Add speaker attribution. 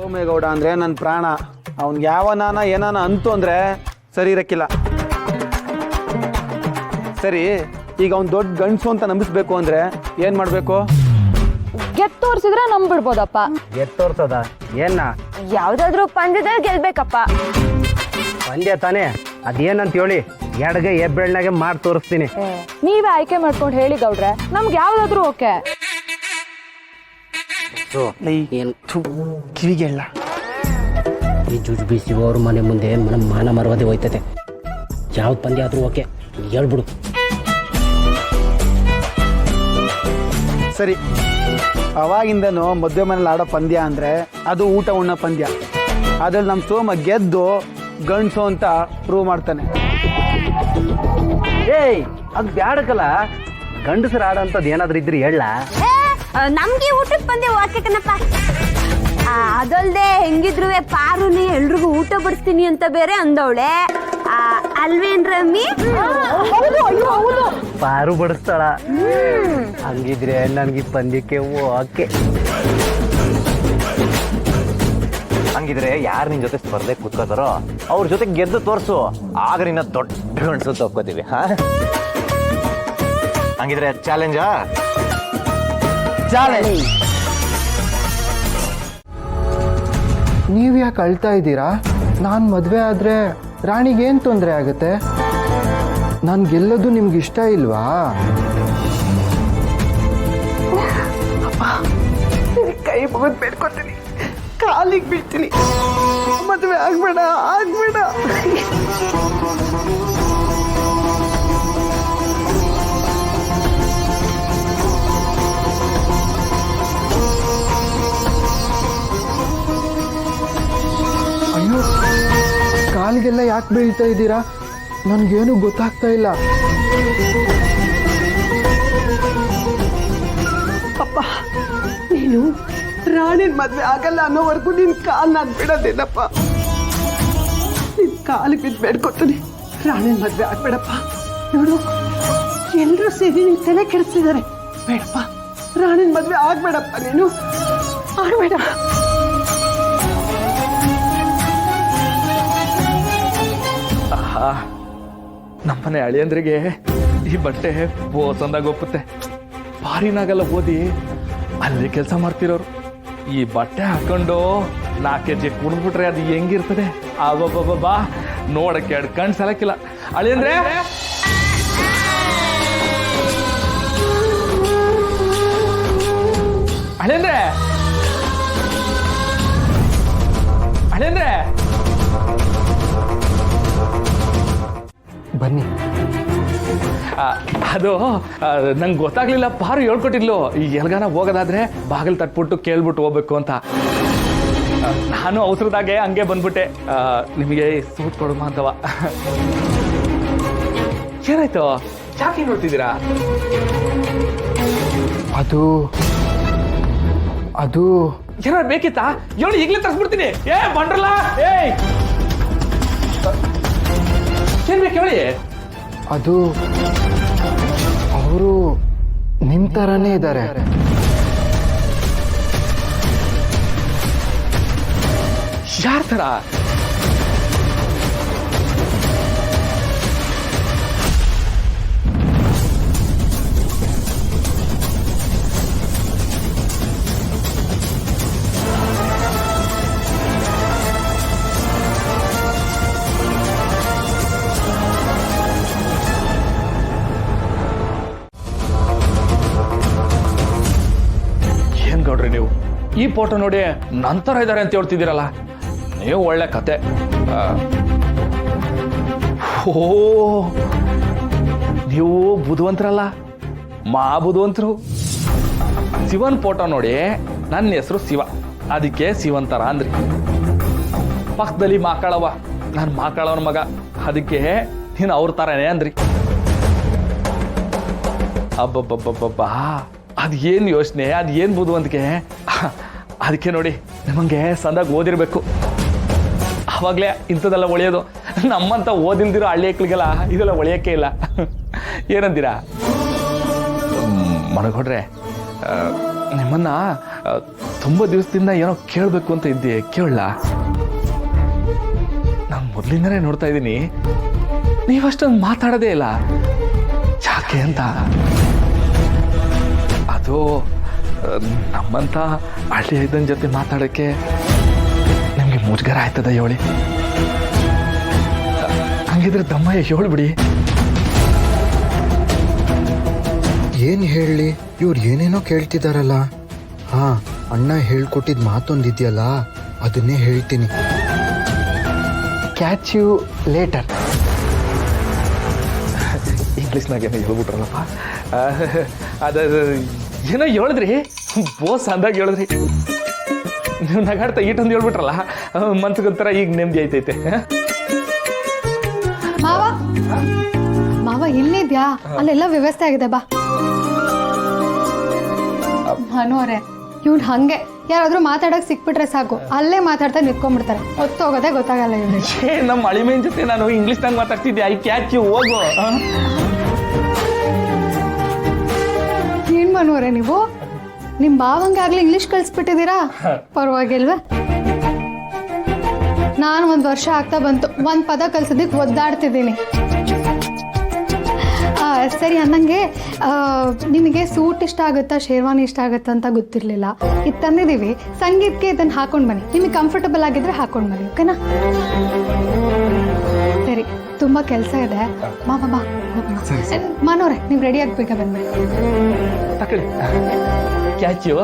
Speaker 1: ಸೋಮೇಗೌಡ ಅಂದರೆ ನನ್ನ ಪ್ರಾಣ. ಅವ್ನಿಗೆ ಯಾವನಾನ ಏನಾನ ಅಂತು ಅಂದರೆ ಸರಿ ಇರಕ್ಕಿಲ್ಲ. ಸರಿ, ಈಗ ಅವ್ನು ದೊಡ್ಡ ಗಂಡಸು ಅಂತ ನಂಬಿಸ್ಬೇಕು ಅಂದರೆ ಏನು ಮಾಡಬೇಕು?
Speaker 2: ಗೆದ್ದು ತೋರಿಸಿದ್ರೆ ನಂಬಿಡ್ಬೋದಪ್ಪ.
Speaker 3: ಗೆದ್ದು ತೋರ್ಸೋದ ಏನ?
Speaker 2: ಯಾವ್ದಾದ್ರು ಪಂದ್ಯದಲ್ಲಿ ಗೆಲ್ಬೇಕಪ್ಪ.
Speaker 3: ಪಂದ್ಯ ತಾನೇ, ಅದೇನಂತ ಹೇಳಿ ಎಡಗೆ ಎಬ್ಬೆಳ್ನಾಗೆ ಮಾಡಿ ತೋರಿಸ್ತೀನಿ.
Speaker 2: ನೀವೇ ಆಯ್ಕೆ ಮಾಡ್ಕೊಂಡು ಹೇಳಿ ಗೌಡ್ರೆ, ನಮ್ಗೆ ಯಾವ್ದಾದ್ರು ಓಕೆ.
Speaker 1: ಕಿವಿಗೆಲ್ಲ
Speaker 3: ಈ ಜುಜು ಬಿಸಿ ಅವ್ರ ಮನೆ ಮುಂದೆ ಮಾನ ಮರವದೆ ಹೋಯ್ತದೆ. ಯಾವ್ದು ಪಂದ್ಯ ಆದ್ರೂ ಓಕೆ, ಹೇಳ್ಬಿಡು.
Speaker 1: ಸರಿ, ಅವಾಗಿಂದನೂ ಮದುವೆ ಮನೇಲಿ ಆಡೋ ಪಂದ್ಯ ಅಂದರೆ ಅದು ಊಟ ಉಣ್ಣೋ ಪಂದ್ಯ. ಅದ್ರಲ್ಲಿ ನಮ್ಮ ಸೋಮ ಗೆದ್ದು ಗಂಡಸು ಅಂತ ಪ್ರೂವ್ ಮಾಡ್ತಾನೆ.
Speaker 3: ಏಯ್, ಅದು ಬ್ಯಾಡಕಲ್ಲ. ಗಂಡಸರು ಆಡೋಂಥದ್ದು ಏನಾದ್ರೂ ಇದ್ರಿ ಹೇಳ.
Speaker 4: ನಮ್ಗೆ ಊಟದ ಪಂದ್ಯ ಓಕೆ ಕಣಪ್ಪ. ಅದಲ್ದೆ ಹೆಂಗಿದ್ರು ಪಾರುನಿ ಎಲ್ರಿಗೂ ಊಟ ಬಡಿಸ್ತೀನಿ ಅಂತ ಬೇರೆ ಅಂದವಳೆ ಅಲ್ವೇನ್ ರಮ್ಮಿ?
Speaker 3: ಪಾರು ಬಡಿಸ್ತಾಳ. ಹಂಗಿದ್ರೆ ನನ್ಗೆ ಪಂದ್ಯಕ್ಕೆ ಓಕೆ.
Speaker 5: ಹಂಗಿದ್ರೆ ಯಾರು ನಿನ್ ಜೊತೆ ಸ್ಪರ್ಧೆ ಕೂತ್ಕೋತಾರೋ ಅವ್ರ ಜೊತೆ ಗೆದ್ದು ತೋರ್ಸು, ಆಗ ನಿನ್ನ ದೊಡ್ಡ ಗಂಡಸು ತಪ್ಕೋತೀವಿ. ಹಂಗಿದ್ರೆ ಚಾಲೆಂಜಾ?
Speaker 1: ಚಾಲೆಂಜ್.
Speaker 6: ನೀವು ಯಾಕೆ ಅಳ್ತಾ ಇದ್ದೀರಾ? ನಾನು ಮದುವೆ ಆದರೆ ರಾಣಿಗೇನು ತೊಂದರೆ ಆಗುತ್ತೆ? ನಾನು ಗೆಲ್ಲೋದು ನಿಮ್ಗೆ ಇಷ್ಟ ಇಲ್ವಾ?
Speaker 7: ಕೈ ಮುಗಿದು ಬೇಡ್ಕೊತೀನಿ, ಕಾಲಿಗೆ ಬೀಳ್ತೀನಿ, ಮದುವೆ ಆಗ್ಬೇಡ ಆಗ್ಬೇಡ.
Speaker 6: ಅಯ್ಯೋ, ಕಾಲಿಗೆಲ್ಲ ಯಾಕೆ ಬೀಳ್ತಾ ಇದ್ದೀರಾ? ನನಗೇನು ಗೊತ್ತಾಗ್ತಾ ಇಲ್ಲ.
Speaker 7: ಅಪ್ಪ, ನೀನು ರಾಣಿನ ಮದ್ವೆ ಆಗಲ್ಲ ಅನ್ನೋವರೆಗೂ ನಿನ್ ಕಾಲ್ ನಾನು ಬಿಡೋದೇನಪ್ಪ. ನಿನ್ ಕಾಲಿಗೆ ಬಿದ್ದು ಬೇಡ್ಕೊತೀನಿ, ರಾಣಿನ ಮದ್ವೆ ಆಗ್ಬೇಡಪ್ಪ. ನೋಡು, ಎಲ್ಲರೂ ಸೇರಿ ನಿನ್ ತಲೆ ಕೆಡಿಸಿದ್ದಾರೆ. ಬೇಡಪ್ಪ, ರಾಣಿನ ಮದ್ವೆ ಆಗ್ಬೇಡಪ್ಪ, ನೀನು ಆಗ್ಬೇಡ.
Speaker 8: ನಮ್ಮನೆ ಅಳಿಯಂದ್ರಿಗೆ ಈ ಬಟ್ಟೆ ಬೋಸಂದಾಗ ಒಪ್ಪುತ್ತೆ. ಬಾರಿನಾಗೆಲ್ಲ ಓದಿ ಅಲ್ಲಿ ಕೆಲಸ ಮಾಡ್ತಿರೋರು ಈ ಬಟ್ಟೆ ಹಾಕೊಂಡು 4 ಕೆಜಿ ಕುಡಿದ್ಬಿಟ್ರೆ ಅದು ಹೆಂಗಿರ್ತದೆ? ಬಾ ನೋಡಕ್ಕೆ 2 ಕಣ್ ಸಲಕ್ಕಿಲ್ಲ. ಅಳಿಯಂದ್ರೆ, ಅಳಿಯಂದ್ರೆ, ಅಳಿಯಂದ್ರೆ,
Speaker 6: ಬನ್ನಿ.
Speaker 8: ಅದು ನಂಗೆ ಗೊತ್ತಾಗ್ಲಿಲ್ಲ. ಪಾರು ಹೇಳ್ಕೊಟ್ಟಿದ್ಲು, ಈಗ ಎಲ್ಗಾನ ಹೋಗೋದಾದ್ರೆ ಬಾಗಿಲು ತಟ್ಬಿಟ್ಟು ಕೇಳ್ಬಿಟ್ಟು ಹೋಗ್ಬೇಕು ಅಂತ. ನಾನು ಅವಸರದಾಗೆ ಹಂಗೆ ಬಂದ್ಬಿಟ್ಟೆ. ನಿಮಗೆ ಸೂಟ್ ಕೊಡುಮ ಅಂತವ. ಏನಾಯ್ತು? ಯಾಕೆ ನೋಡ್ತಿದ್ದೀರಾ?
Speaker 6: ಅದು
Speaker 8: ಏನಾದ್ರು ಬೇಕಿತ್ತಾ? ಹೇಳಿ, ಈಗಲೇ ತರಿಸ್ಬಿಡ್ತೀನಿ. ಬಂಡ್ರಲ್ಲ, ಏನ್ ಬೇಕು ಹೇಳಿ.
Speaker 6: ಅದು ಅವರು ನಿಮ್ಮ ಥರನೇ ಇದ್ದಾರೆ.
Speaker 8: ಯಾರ ಥರ? ಗೌಡ್ರಿ, ನೀವು ಈ ಫೋಟೋ ನೋಡಿ ನಂತರ ಇದ್ದಾರೆ ಅಂತ ಹೇಳ್ತಿದ್ದೀರಲ್ಲ, ನೀವು ಒಳ್ಳೆ ಕತೆ. ಓ, ನೀವು ಬುದ್ಧಿವಂತರಲ್ಲ, ಬುದ್ಧಿವಂತರು. ಶಿವನ್ ಫೋಟೋ ನೋಡಿ ನನ್ನ ಹೆಸರು ಶಿವ, ಅದಕ್ಕೆ ಶಿವಂತರ ಅಂದ್ರಿ. ಪಕ್ಕದಲ್ಲಿ ಮಾಕಾಳವ, ನಾನು ಮಾಕಾಳವನ ಮಗ, ಅದಕ್ಕೆ ನೀನು ಅವ್ರ ಥರನೇ ಅಂದ್ರಿ. ಅಬ್ಬಬ್ಬಬ್ಬಬ್ಬಾ, ಅದೇನು ಯೋಚನೆ, ಅದೇನು ಬುದ್ಧಿವಂತಿಕೆ. ಅದಕ್ಕೆ ನೋಡಿ ನಿಮಗೆ ಸಂದಾಗ ಓದಿರ್ಬೇಕು, ಆವಾಗಲೇ ಇಂಥದ್ದೆಲ್ಲ ಒಳ್ಳೆಯೋದು. ನಮ್ಮಂತ ಓದಿಲ್ದಿರೋ ಹಳ್ಳಿ ಮಕ್ಕಳಿಗೆಲ್ಲ ಇದೆಲ್ಲ ಒಳ್ಳೆಯೋಕ್ಕೆ ಇಲ್ಲ. ಏನಂತೀರಾ? ಮನಗೊಡ್ರೆ ನಿಮ್ಮನ್ನ ತುಂಬ ದಿವಸದಿಂದ ಏನೋ ಕೇಳಬೇಕು ಅಂತ ಇದ್ದೆ, ಕೇಳಲ್ಲ? ನಾನು ಮೊದಲಿಂದನೇ ನೋಡ್ತಾ ಇದ್ದೀನಿ, ನೀವಷ್ಟೊಂದು ಮಾತಾಡೋದೇ ಇಲ್ಲ, ಯಾಕೆ ಅಂತ. ಅದು ನಮ್ಮಂತ ಹಳ್ಳಿ ಐದನ ಜೊತೆ ಮಾತಾಡೋಕ್ಕೆ ನಿಮಗೆ ಮುಜುಗರ ಆಯ್ತದ ಹೇಳಿ? ಹಂಗಿದ್ರೆ ದಮ್ಮಯ್ಯ ಹೇಳ್ಬಿಡಿ.
Speaker 6: ಏನು ಹೇಳಲಿ, ಇವ್ರು ಏನೇನೋ ಕೇಳ್ತಿದಾರಲ್ಲ. ಹಾಂ, ಅಣ್ಣ ಹೇಳ್ಕೊಟ್ಟಿದ್ ಮಾತೊಂದಿದೆಯಲ್ಲ, ಅದನ್ನೇ ಹೇಳ್ತೀನಿ. Catch you later.
Speaker 8: ಇಂಗ್ಲೀಷ್ನಾಗ ಏನೋ ಹೇಳ್ಬಿಟ್ರಲ್ಲಪ್ಪ. ಅದು ಏನೋ ಹೇಳಿದ್ರಿ, ಬೋಸ್ ಅಂದಾಗ ಹೇಳಿದ್ರಿ. ನೀವು ನಗಾಡ್ತಾ ಈಟೊಂದು ಹೇಳ್ಬಿಟ್ರಲ್ಲ, ಮನ್ಸಿಗೊಂಥರ ಈಗ ನೆಮ್ಮದಿ ಆಯ್ತೈತೆ.
Speaker 9: ಮಾವ ಮಾವ ಇಲ್ಲಿದ್ಯಾ? ಅಲ್ಲೆಲ್ಲ ವ್ಯವಸ್ಥೆ ಆಗಿದೆ, ಬಾ. ಮನೋರೆ, ಇವ್ನು ಹಂಗೆ ಯಾರಾದ್ರೂ ಮಾತಾಡಕ್ ಸಿಕ್ಬಿಟ್ರೆ ಸಾಕು, ಅಲ್ಲೇ ಮಾತಾಡ್ತಾ ನಿಂತ್ಕೊಂಡ್ಬಿಡ್ತಾರೆ, ಹೊತ್ತೋಗೋದೇ ಗೊತ್ತಾಗಲ್ಲ ಇವ್ರಿಗೆ.
Speaker 8: ನಮ್ಮ ಅಳಿಮೇನ್ ಜೊತೆ ನಾನು ಇಂಗ್ಲೀಷ್ನಾಗ ಮಾತಾಡ್ತಿದ್ದೆ, ಐ ಕ್ಯಾಚ್ ಯು, ಹೋಗು.
Speaker 9: ಏನ್ ಮನೋರೆ ನೀವು, ನಿಮ್ ಭಾವಂಗೆ ಆಗ್ಲಿ ಇಂಗ್ಲಿಷ್ ಕಳ್ಸ್ಬಿಟ್ಟಿದ್ದೀರಾ? ಪರವಾಗಿಲ್ವಾ? ನಾನು 1 ವರ್ಷ ಆಗ್ತಾ ಬಂತು, 1 ಪದ ಕಲ್ಸೋದಕ್ಕೆ ಒದ್ದಾಡ್ತಿದ್ದೀನಿ. ಸರಿ, ಅನ್ನಂಗೆ ನಿಮಗೆ ಸೂಟ್ ಇಷ್ಟ ಆಗುತ್ತಾ ಶೇರ್ವಾನಿ ಇಷ್ಟ ಆಗುತ್ತಾ ಅಂತ ಗೊತ್ತಿರಲಿಲ್ಲ, ಇದು ತಂದಿದ್ದೀವಿ. ಸಂಗೀತಕ್ಕೆ ಇದನ್ನು ಹಾಕೊಂಡು ಬನ್ನಿ, ನಿಮಗೆ ಕಂಫರ್ಟಬಲ್ ಆಗಿದ್ರೆ ಹಾಕೊಂಡು ಬನ್ನಿ, ಓಕೆನಾ? ಸರಿ, ತುಂಬ ಕೆಲಸ ಇದೆ, ಬಾ ಬಾ ಬಾ ಹೋಗೋಣ. ಮನೋರೆ, ನೀವು ರೆಡಿ ಆಗ್ಬೇಕಾ? ಬಂದ್ಬಿಡಿ.
Speaker 8: Catch you.